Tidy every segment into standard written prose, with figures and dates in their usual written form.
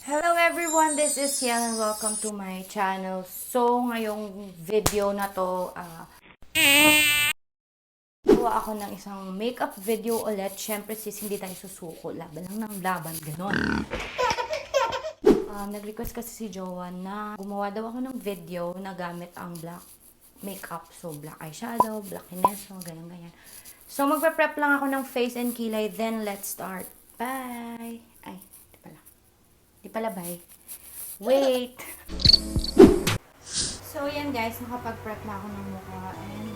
Hello everyone, this is Yan and welcome to my channel. So, ngayong video na to, gawa ako ng isang makeup video ulit. Syempre sis, hindi tayo susuko. Laban lang ng laban, ganon. Nag-request kasi si Joanne na gumawa daw ako ng video na gamit ang black makeup. So, black eyeshadow, black hineso, ganyan-ganyan. So, magpe-prep lang ako ng face and kilay. Then, let's start. Bye! Ay, di pala bye. Wait! So, yan guys, nakapag-prep na ako ng mukha and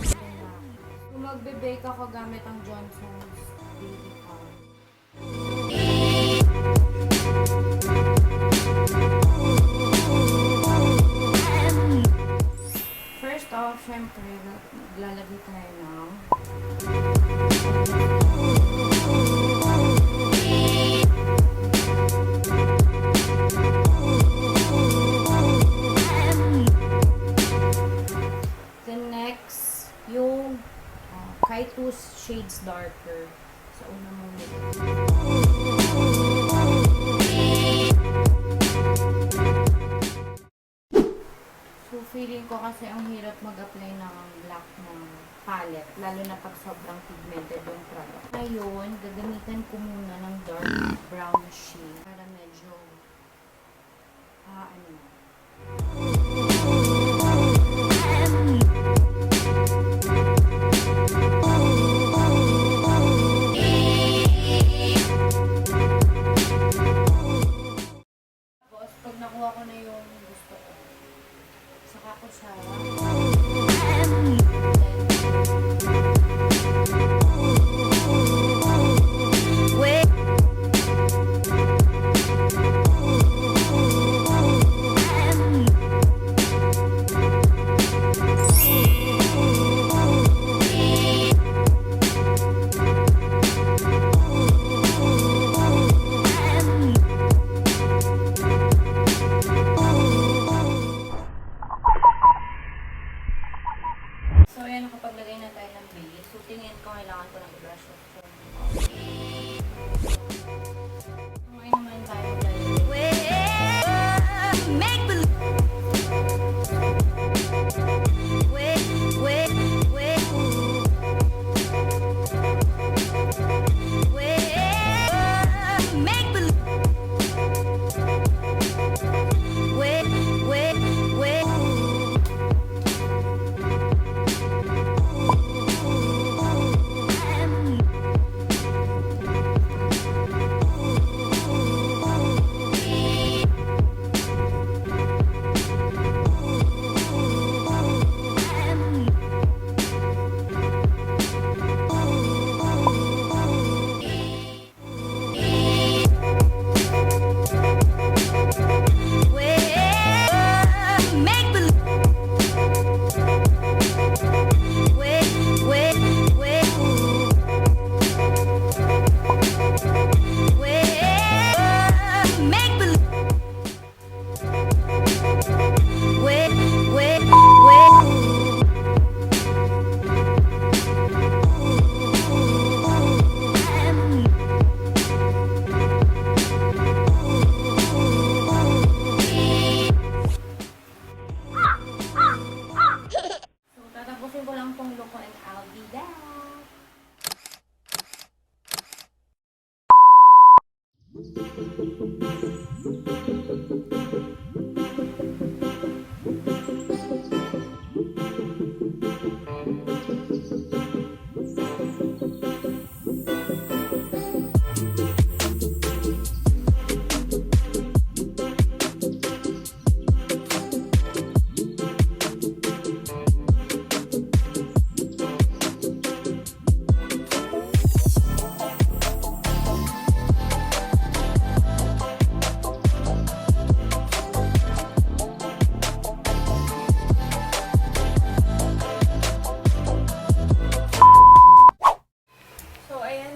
so, magbe-bake ako gamit ang Johnson's Baby Powder. First off, syempre, lalagay tayo ng kahit 2 shades darker sa una mong So, feeling ko kasi ang hirap mag-apply ng black ng palette, lalo na pag sobrang pigmented yung product. Ngayon, gagamitan ko muna ng dark brown shade para medyo nakuha ko na yung gusto ko. Saka ko siya.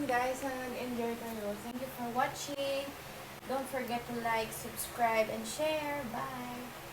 yun guys, sana nag-enjoy kayo. Thank you for watching. Don't forget to like, subscribe, and share. Bye!